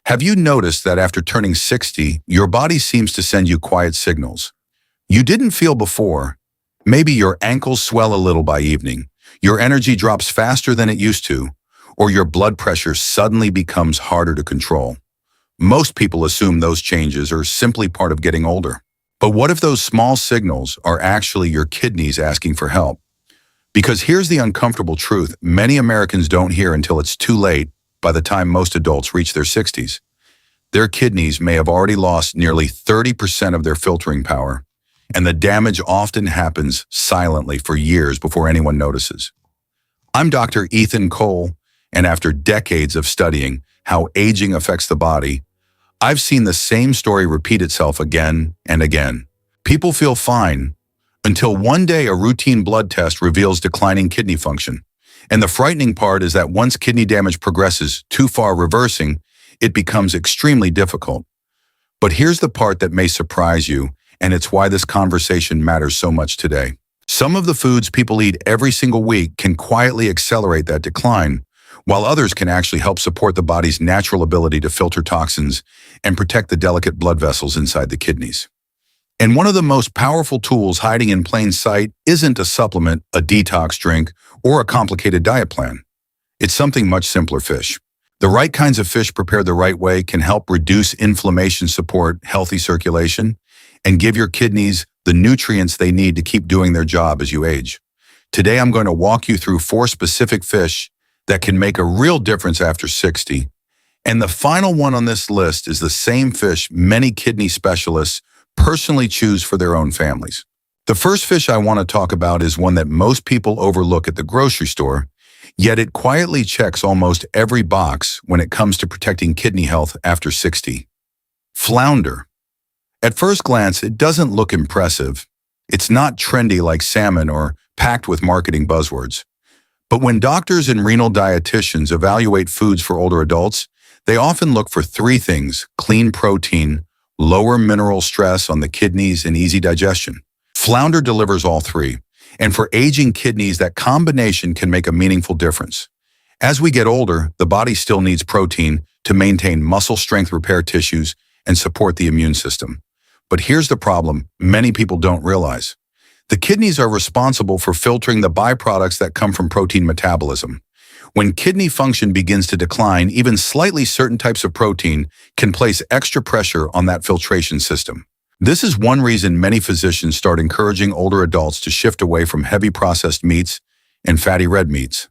Have you noticed that after turning 60, your body seems to send you quiet signals you didn't feel before? Maybe your ankles swell a little by evening, your energy drops faster than it used to, or your blood pressure suddenly becomes harder to control. Most people assume those changes are simply part of getting older. But what if those small signals are actually your kidneys asking for help? Because here's the uncomfortable truth many Americans don't hear until it's too late. By the time most adults reach their 60s, their kidneys may have already lost nearly 30% of their filtering power, and the damage often happens silently for years before anyone notices. I'm Dr. Ethan Cole, and after decades of studying how aging affects the body, I've seen the same story repeat itself again and again. People feel fine until one day a routine blood test reveals declining kidney function. And the frightening part is that once kidney damage progresses too far reversing, it becomes extremely difficult. But here's the part that may surprise you, and it's why this conversation matters so much today. Some of the foods people eat every single week can quietly accelerate that decline, while others can actually help support the body's natural ability to filter toxins and protect the delicate blood vessels inside the kidneys. And one of the most powerful tools hiding in plain sight isn't a supplement, a detox drink, or a complicated diet plan. It's something much simpler: fish. The right kinds of fish prepared the right way can help reduce inflammation, support healthy circulation, and give your kidneys the nutrients they need to keep doing their job as you age. Today, I'm going to walk you through 4 specific fish that can make a real difference after 60. And the final one on this list is the same fish many kidney specialists personally choose for their own families. The first fish I want to talk about is one that most people overlook at the grocery store, yet it quietly checks almost every box when it comes to protecting kidney health after 60. Flounder. At first glance, it doesn't look impressive. It's not trendy like salmon or packed with marketing buzzwords. But when doctors and renal dietitians evaluate foods for older adults, they often look for 3 things: clean protein, lower mineral stress on the kidneys, and easy digestion. Flounder delivers all 3, and for aging kidneys, that combination can make a meaningful difference. As we get older, the body still needs protein to maintain muscle strength, repair tissues, and support the immune system. But here's the problem many people don't realize. The kidneys are responsible for filtering the byproducts that come from protein metabolism. When kidney function begins to decline, even slightly certain types of protein can place extra pressure on that filtration system. This is one reason many physicians start encouraging older adults to shift away from heavy processed meats and fatty red meats.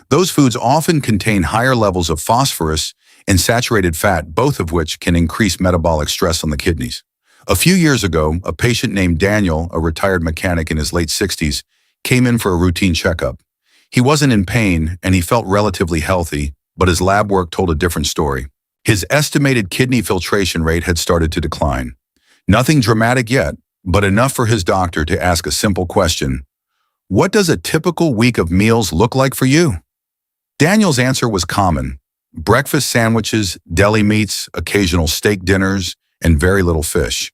Those foods often contain higher levels of phosphorus and saturated fat, both of which can increase metabolic stress on the kidneys. A few years ago, a patient named Daniel, a retired mechanic in his late 60s, came in for a routine checkup. He wasn't in pain and he felt relatively healthy, but his lab work told a different story. His estimated kidney filtration rate had started to decline. Nothing dramatic yet, but enough for his doctor to ask a simple question: what does a typical week of meals look like for you? Daniel's answer was common: breakfast sandwiches, deli meats, occasional steak dinners, and very little fish.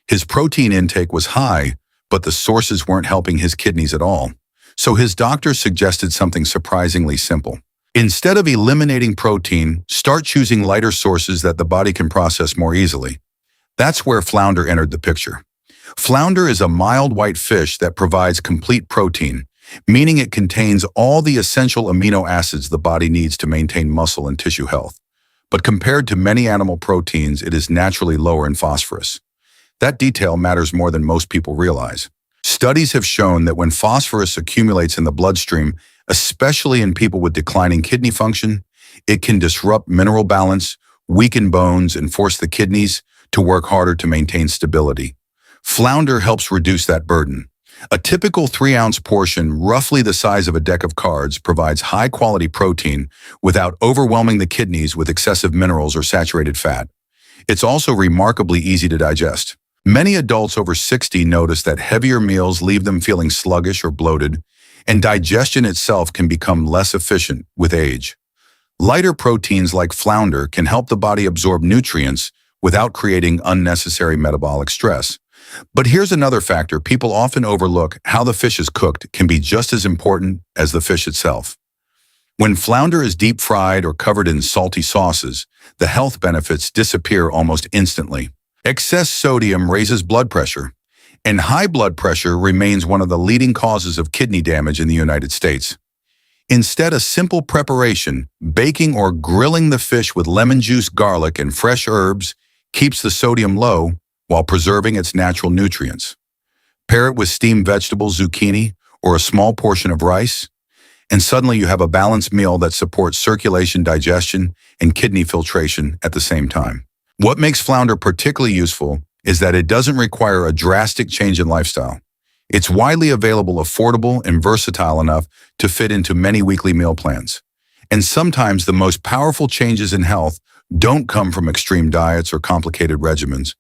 His protein intake was high, but the sources weren't helping his kidneys at all. So his doctor suggested something surprisingly simple. Instead of eliminating protein, start choosing lighter sources that the body can process more easily. That's where flounder entered the picture. Flounder is a mild white fish that provides complete protein, meaning it contains all the essential amino acids the body needs to maintain muscle and tissue health. But compared to many animal proteins, it is naturally lower in phosphorus. That detail matters more than most people realize. Studies have shown that when phosphorus accumulates in the bloodstream, especially in people with declining kidney function, it can disrupt mineral balance, weaken bones, and force the kidneys to work harder to maintain stability. Flounder helps reduce that burden. A typical 3-ounce portion, roughly the size of a deck of cards, provides high-quality protein without overwhelming the kidneys with excessive minerals or saturated fat. It's also remarkably easy to digest. Many adults over 60 notice that heavier meals leave them feeling sluggish or bloated, and digestion itself can become less efficient with age. Lighter proteins like flounder can help the body absorb nutrients without creating unnecessary metabolic stress. But here's another factor people often overlook: how the fish is cooked can be just as important as the fish itself. When flounder is deep fried or covered in salty sauces, the health benefits disappear almost instantly. Excess sodium raises blood pressure, and high blood pressure remains one of the leading causes of kidney damage in the United States. Instead, a simple preparation, baking or grilling the fish with lemon juice, garlic, and fresh herbs, keeps the sodium low while preserving its natural nutrients. Pair it with steamed vegetables, zucchini, or a small portion of rice, and suddenly you have a balanced meal that supports circulation, digestion, and kidney filtration at the same time. What makes flounder particularly useful is that it doesn't require a drastic change in lifestyle. It's widely available, affordable, and versatile enough to fit into many weekly meal plans. And sometimes the most powerful changes in health don't come from extreme diets or complicated regimens.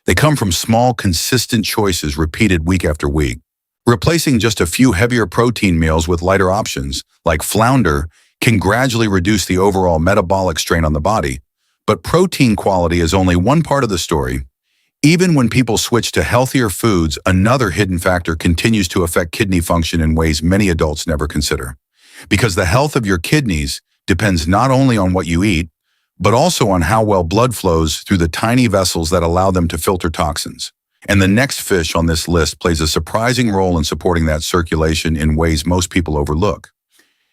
They come from small, consistent choices repeated week after week. Replacing just a few heavier protein meals with lighter options, like flounder, can gradually reduce the overall metabolic strain on the body. But protein quality is only one part of the story. Even when people switch to healthier foods, another hidden factor continues to affect kidney function in ways many adults never consider. Because the health of your kidneys depends not only on what you eat, but also on how well blood flows through the tiny vessels that allow them to filter toxins. And the next fish on this list plays a surprising role in supporting that circulation in ways most people overlook.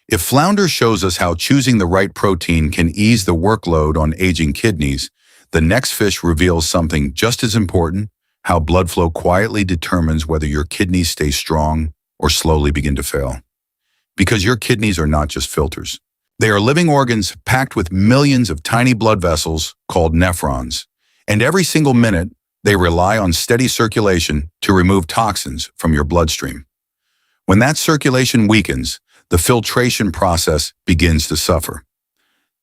If flounder shows us how choosing the right protein can ease the workload on aging kidneys, the next fish reveals something just as important: how blood flow quietly determines whether your kidneys stay strong or slowly begin to fail. Because your kidneys are not just filters. They are living organs packed with millions of tiny blood vessels called nephrons. And every single minute, they rely on steady circulation to remove toxins from your bloodstream. When that circulation weakens, the filtration process begins to suffer.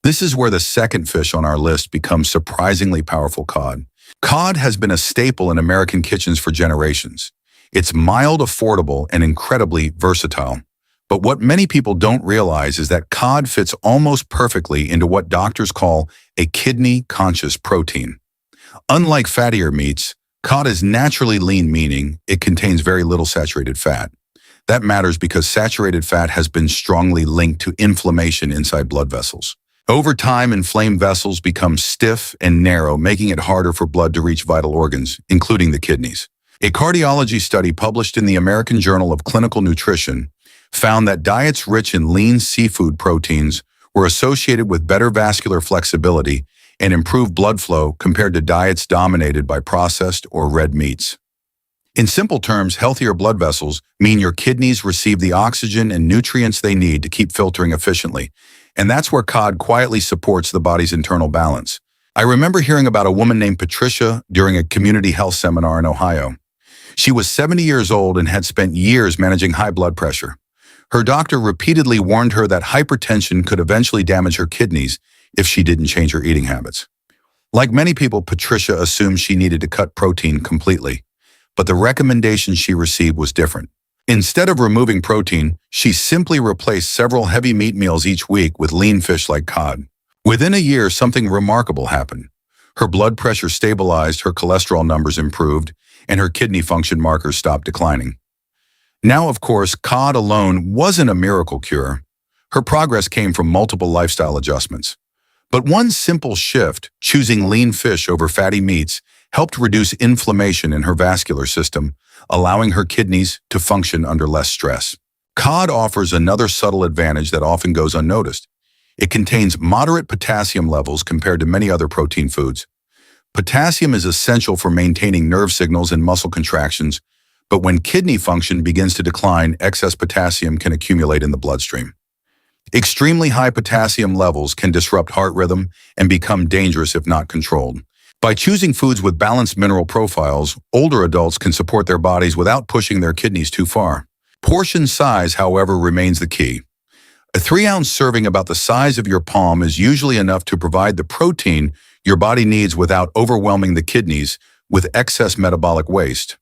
This is where the second fish on our list becomes surprisingly powerful: cod. Cod has been a staple in American kitchens for generations. It's mild, affordable, and incredibly versatile. But what many people don't realize is that cod fits almost perfectly into what doctors call a kidney-conscious protein. Unlike fattier meats, cod is naturally lean, meaning it contains very little saturated fat. That matters because saturated fat has been strongly linked to inflammation inside blood vessels. Over time, inflamed vessels become stiff and narrow, making it harder for blood to reach vital organs, including the kidneys. A cardiology study published in the American Journal of Clinical Nutrition found that diets rich in lean seafood proteins were associated with better vascular flexibility and improved blood flow compared to diets dominated by processed or red meats. In simple terms, healthier blood vessels mean your kidneys receive the oxygen and nutrients they need to keep filtering efficiently. And that's where cod quietly supports the body's internal balance. I remember hearing about a woman named Patricia during a community health seminar in Ohio. She was 70 years old and had spent years managing high blood pressure. Her doctor repeatedly warned her that hypertension could eventually damage her kidneys if she didn't change her eating habits. Like many people, Patricia assumed she needed to cut protein completely. But the recommendation she received was different. Instead of removing protein, she simply replaced several heavy meat meals each week with lean fish like cod. Within a year, something remarkable happened. Her blood pressure stabilized, her cholesterol numbers improved, and her kidney function markers stopped declining. Now, of course, cod alone wasn't a miracle cure. Her progress came from multiple lifestyle adjustments. But one simple shift, choosing lean fish over fatty meats, helped reduce inflammation in her vascular system, allowing her kidneys to function under less stress. Cod offers another subtle advantage that often goes unnoticed. It contains moderate potassium levels compared to many other protein foods. Potassium is essential for maintaining nerve signals and muscle contractions, but when kidney function begins to decline, excess potassium can accumulate in the bloodstream. Extremely high potassium levels can disrupt heart rhythm and become dangerous if not controlled. By choosing foods with balanced mineral profiles, older adults can support their bodies without pushing their kidneys too far. Portion size, however, remains the key. A 3-ounce serving about the size of your palm is usually enough to provide the protein your body needs without overwhelming the kidneys with excess metabolic waste.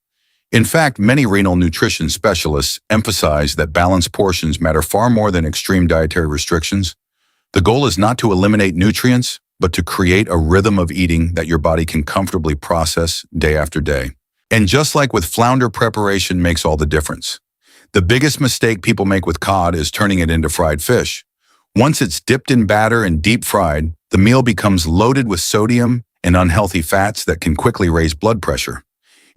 In fact, many renal nutrition specialists emphasize that balanced portions matter far more than extreme dietary restrictions. The goal is not to eliminate nutrients, but to create a rhythm of eating that your body can comfortably process day after day. And just like with flounder, preparation makes all the difference. The biggest mistake people make with cod is turning it into fried fish. Once it's dipped in batter and deep fried, the meal becomes loaded with sodium and unhealthy fats that can quickly raise blood pressure.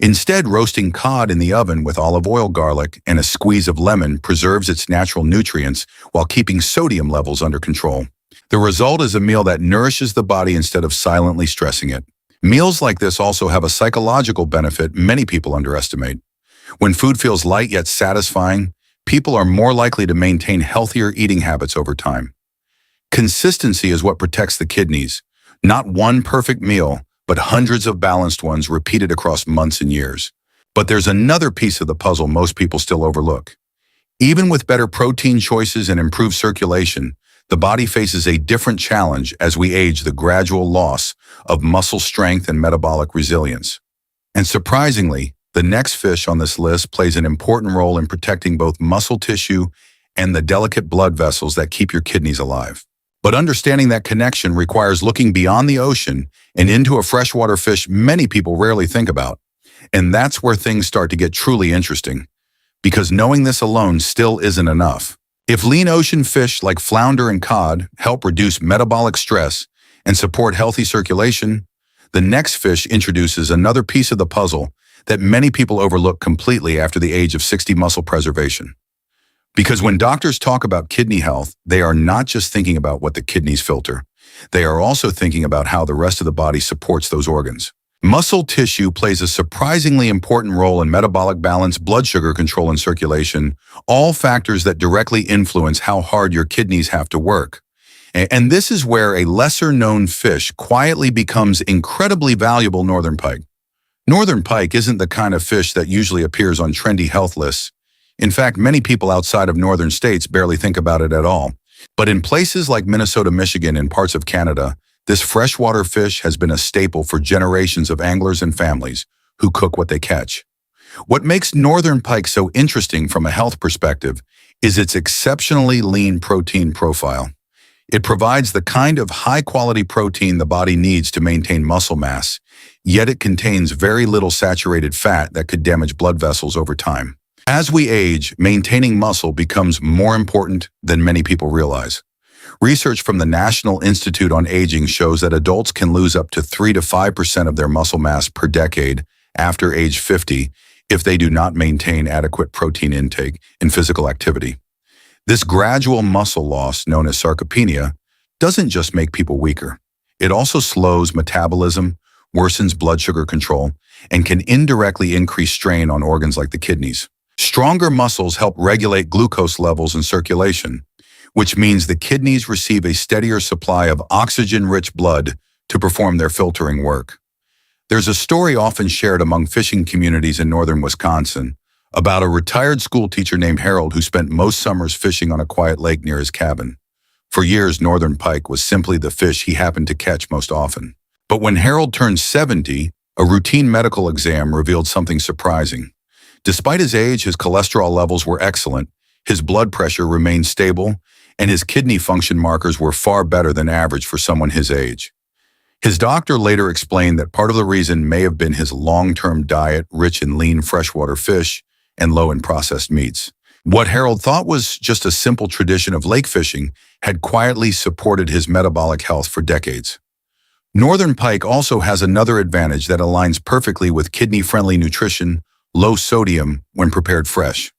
Instead, roasting cod in the oven with olive oil, garlic, and a squeeze of lemon preserves its natural nutrients while keeping sodium levels under control. The result is a meal that nourishes the body instead of silently stressing it. Meals like this also have a psychological benefit many people underestimate. When food feels light yet satisfying, people are more likely to maintain healthier eating habits over time. Consistency is what protects the kidneys. Not one perfect meal, but hundreds of balanced ones repeated across months and years. But there's another piece of the puzzle most people still overlook. Even with better protein choices and improved circulation, the body faces a different challenge as we age: the gradual loss of muscle strength and metabolic resilience. And surprisingly, the next fish on this list plays an important role in protecting both muscle tissue and the delicate blood vessels that keep your kidneys alive. But understanding that connection requires looking beyond the ocean and into a freshwater fish many people rarely think about. And that's where things start to get truly interesting, because knowing this alone still isn't enough. If lean ocean fish like flounder and cod help reduce metabolic stress and support healthy circulation, the next fish introduces another piece of the puzzle that many people overlook completely after the age of 60: muscle preservation. Because when doctors talk about kidney health, they are not just thinking about what the kidneys filter. They are also thinking about how the rest of the body supports those organs. Muscle tissue plays a surprisingly important role in metabolic balance, blood sugar control, and circulation, all factors that directly influence how hard your kidneys have to work. And this is where a lesser-known fish quietly becomes incredibly valuable: northern pike. Northern pike isn't the kind of fish that usually appears on trendy health lists. In fact, many people outside of northern states barely think about it at all. But in places like Minnesota, Michigan, and parts of Canada, this freshwater fish has been a staple for generations of anglers and families who cook what they catch. What makes northern pike so interesting from a health perspective is its exceptionally lean protein profile. It provides the kind of high-quality protein the body needs to maintain muscle mass, yet it contains very little saturated fat that could damage blood vessels over time. As we age, maintaining muscle becomes more important than many people realize. Research from the National Institute on Aging shows that adults can lose up to 3 to 5% of their muscle mass per decade after age 50 if they do not maintain adequate protein intake and physical activity. This gradual muscle loss, known as sarcopenia, doesn't just make people weaker. It also slows metabolism, worsens blood sugar control, and can indirectly increase strain on organs like the kidneys. Stronger muscles help regulate glucose levels in circulation, which means the kidneys receive a steadier supply of oxygen-rich blood to perform their filtering work. There's a story often shared among fishing communities in northern Wisconsin about a retired school teacher named Harold who spent most summers fishing on a quiet lake near his cabin. For years, northern pike was simply the fish he happened to catch most often. But when Harold turned 70, a routine medical exam revealed something surprising. Despite his age, his cholesterol levels were excellent, his blood pressure remained stable, and his kidney function markers were far better than average for someone his age. His doctor later explained that part of the reason may have been his long-term diet rich in lean freshwater fish and low in processed meats. What Harold thought was just a simple tradition of lake fishing had quietly supported his metabolic health for decades. Northern pike also has another advantage that aligns perfectly with kidney-friendly nutrition: low sodium when prepared fresh.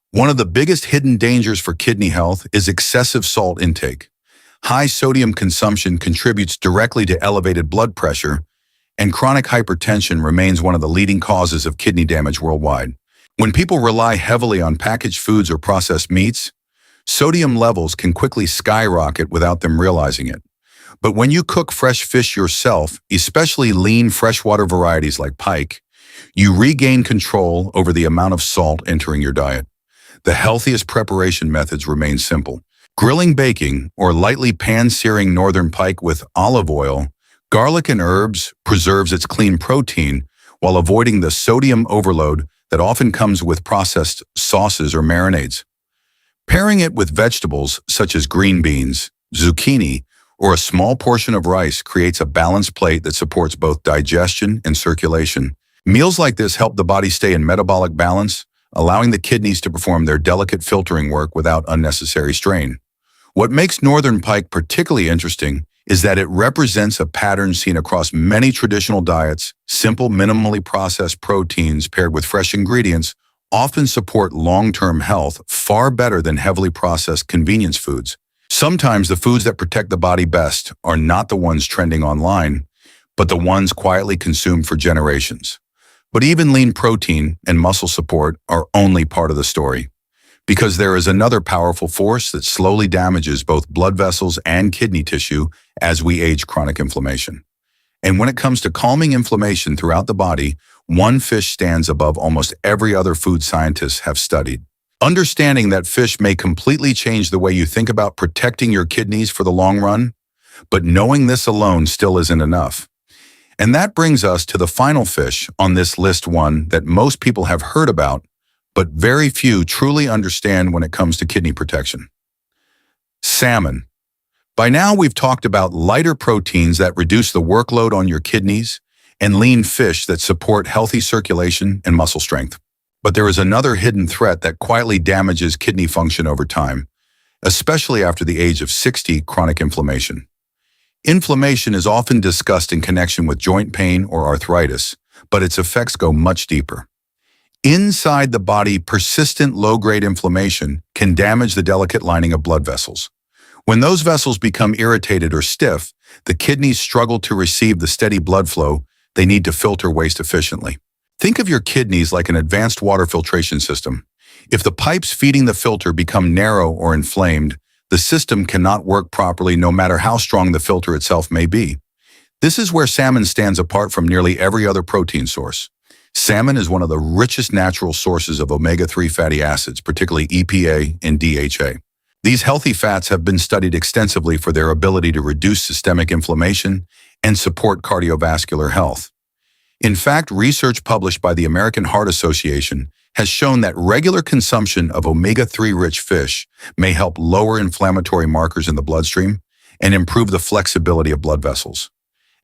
One of the biggest hidden dangers for kidney health is excessive salt intake. High sodium consumption contributes directly to elevated blood pressure, and chronic hypertension remains one of the leading causes of kidney damage worldwide. When people rely heavily on packaged foods or processed meats, sodium levels can quickly skyrocket without them realizing it. But when you cook fresh fish yourself, especially lean freshwater varieties like pike, you regain control over the amount of salt entering your diet. The healthiest preparation methods remain simple: grilling, baking, or lightly pan-searing northern pike with olive oil, garlic, and herbs preserves its clean protein while avoiding the sodium overload that often comes with processed sauces or marinades. Pairing it with vegetables such as green beans, zucchini, or a small portion of rice creates a balanced plate that supports both digestion and circulation. Meals like this help the body stay in metabolic balance, allowing the kidneys to perform their delicate filtering work without unnecessary strain. What makes northern pike particularly interesting is that it represents a pattern seen across many traditional diets. Simple, minimally processed proteins paired with fresh ingredients often support long-term health far better than heavily processed convenience foods. Sometimes the foods that protect the body best are not the ones trending online, but the ones quietly consumed for generations. But even lean protein and muscle support are only part of the story, because there is another powerful force that slowly damages both blood vessels and kidney tissue as we age: chronic inflammation. And when it comes to calming inflammation throughout the body, one fish stands above almost every other food scientists have studied. Understanding that fish may completely change the way you think about protecting your kidneys for the long run, but knowing this alone still isn't enough. And that brings us to the final fish on this list, one that most people have heard about, but very few truly understand when it comes to kidney protection: salmon. By now, we've talked about lighter proteins that reduce the workload on your kidneys and lean fish that support healthy circulation and muscle strength. But there is another hidden threat that quietly damages kidney function over time, especially after the age of 60: chronic inflammation. Inflammation is often discussed in connection with joint pain or arthritis, but its effects go much deeper. Inside the body, persistent low-grade inflammation can damage the delicate lining of blood vessels. When those vessels become irritated or stiff, the kidneys struggle to receive the steady blood flow they need to filter waste efficiently. Think of your kidneys like an advanced water filtration system. If the pipes feeding the filter become narrow or inflamed, the system cannot work properly no matter how strong the filter itself may be. This is where salmon stands apart from nearly every other protein source. Salmon is one of the richest natural sources of omega-3 fatty acids, particularly EPA and DHA. These healthy fats have been studied extensively for their ability to reduce systemic inflammation and support cardiovascular health. In fact, research published by the American Heart Association has shown that regular consumption of omega-3 rich fish may help lower inflammatory markers in the bloodstream and improve the flexibility of blood vessels.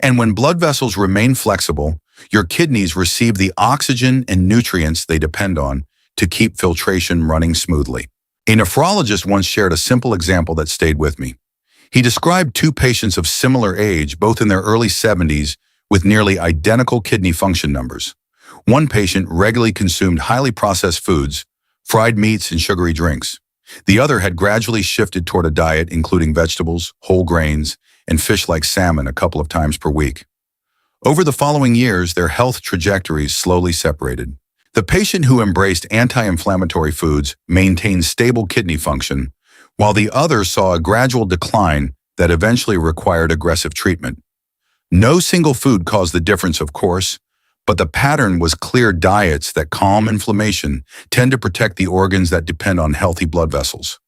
And when blood vessels remain flexible, your kidneys receive the oxygen and nutrients they depend on to keep filtration running smoothly. A nephrologist once shared a simple example that stayed with me. He described two patients of similar age, both in their early 70s, with nearly identical kidney function numbers. One patient regularly consumed highly processed foods, fried meats, and sugary drinks. The other had gradually shifted toward a diet including vegetables, whole grains, and fish like salmon a couple of times per week. Over the following years, their health trajectories slowly separated. The patient who embraced anti-inflammatory foods maintained stable kidney function, while the other saw a gradual decline that eventually required aggressive treatment. No single food caused the difference, of course, but the pattern was clear: diets that calm inflammation tend to protect the organs that depend on healthy blood vessels.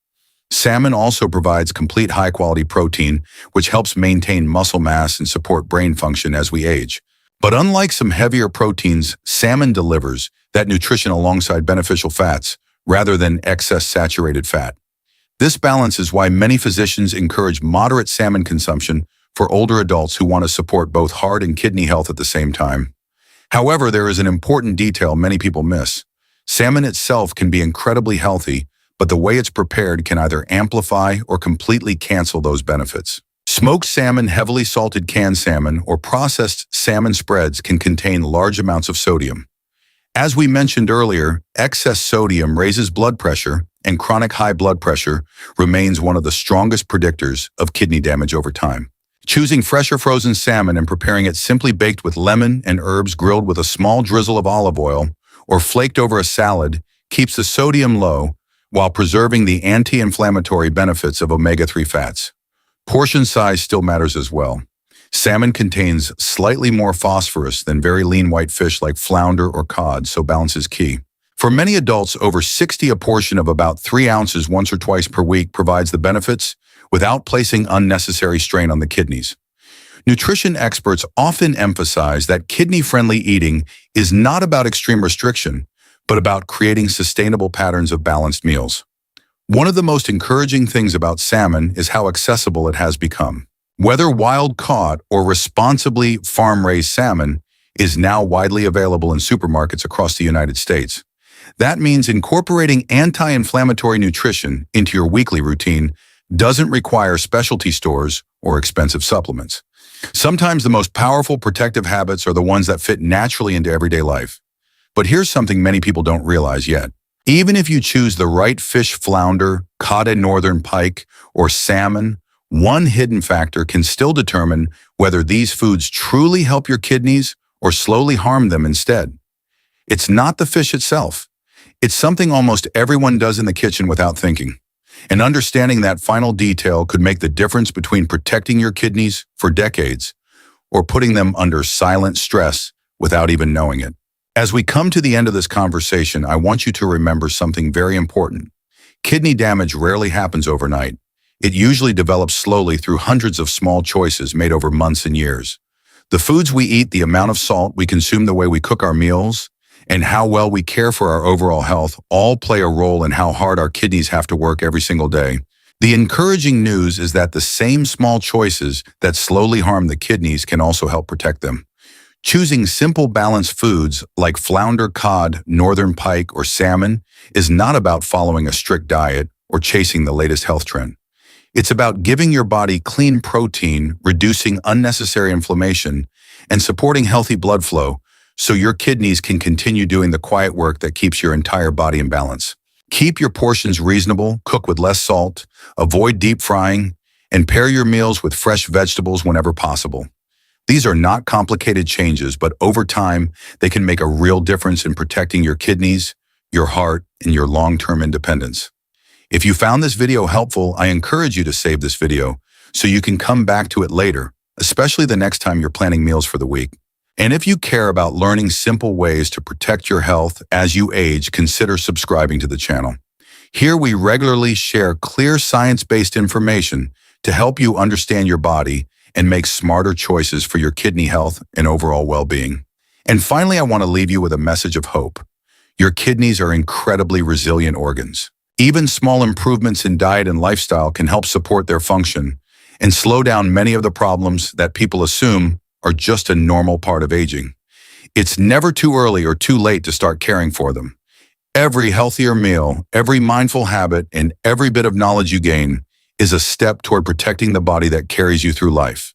Salmon also provides complete high-quality protein, which helps maintain muscle mass and support brain function as we age. But unlike some heavier proteins, salmon delivers that nutrition alongside beneficial fats rather than excess saturated fat. This balance is why many physicians encourage moderate salmon consumption for older adults who want to support both heart and kidney health at the same time. However, there is an important detail many people miss. Salmon itself can be incredibly healthy, but the way it's prepared can either amplify or completely cancel those benefits. Smoked salmon, heavily salted canned salmon, or processed salmon spreads can contain large amounts of sodium. As we mentioned earlier, excess sodium raises blood pressure, and chronic high blood pressure remains one of the strongest predictors of kidney damage over time. Choosing fresh or frozen salmon and preparing it simply baked with lemon and herbs, grilled with a small drizzle of olive oil, or flaked over a salad keeps the sodium low while preserving the anti-inflammatory benefits of omega-3 fats. Portion size still matters as well. Salmon contains slightly more phosphorus than very lean white fish like flounder or cod, so balance is key. For many adults over 60, a portion of about 3 ounces once or twice per week provides the benefits without placing unnecessary strain on the kidneys. Nutrition experts often emphasize that kidney-friendly eating is not about extreme restriction, but about creating sustainable patterns of balanced meals. One of the most encouraging things about salmon is how accessible it has become. Whether wild-caught or responsibly farm-raised salmon is now widely available in supermarkets across the United States. That means incorporating anti-inflammatory nutrition into your weekly routine doesn't require specialty stores or expensive supplements. Sometimes the most powerful protective habits are the ones that fit naturally into everyday life. But here's something many people don't realize yet. Even if you choose the right fish, flounder, cod northern pike, or salmon, one hidden factor can still determine whether these foods truly help your kidneys or slowly harm them instead. It's not the fish itself. It's something almost everyone does in the kitchen without thinking. And understanding that final detail could make the difference between protecting your kidneys for decades or putting them under silent stress without even knowing it. As we come to the end of this conversation, I want you to remember something very important. Kidney damage rarely happens overnight. It usually develops slowly through hundreds of small choices made over months and years. The foods we eat, the amount of salt we consume, the way we cook our meals, and how well we care for our overall health all play a role in how hard our kidneys have to work every single day. The encouraging news is that the same small choices that slowly harm the kidneys can also help protect them. Choosing simple, balanced foods like flounder, cod, northern pike, or salmon is not about following a strict diet or chasing the latest health trend. It's about giving your body clean protein, reducing unnecessary inflammation, and supporting healthy blood flow so your kidneys can continue doing the quiet work that keeps your entire body in balance. Keep your portions reasonable, cook with less salt, avoid deep frying, and pair your meals with fresh vegetables whenever possible. These are not complicated changes, but over time, they can make a real difference in protecting your kidneys, your heart, and your long-term independence. If you found this video helpful, I encourage you to save this video so you can come back to it later, especially the next time you're planning meals for the week. And if you care about learning simple ways to protect your health as you age, consider subscribing to the channel. Here we regularly share clear science-based information to help you understand your body and make smarter choices for your kidney health and overall well-being. And finally, I want to leave you with a message of hope. Your kidneys are incredibly resilient organs. Even small improvements in diet and lifestyle can help support their function and slow down many of the problems that people assume are just a normal part of aging. It's never too early or too late to start caring for them. Every healthier meal, every mindful habit, and every bit of knowledge you gain is a step toward protecting the body that carries you through life.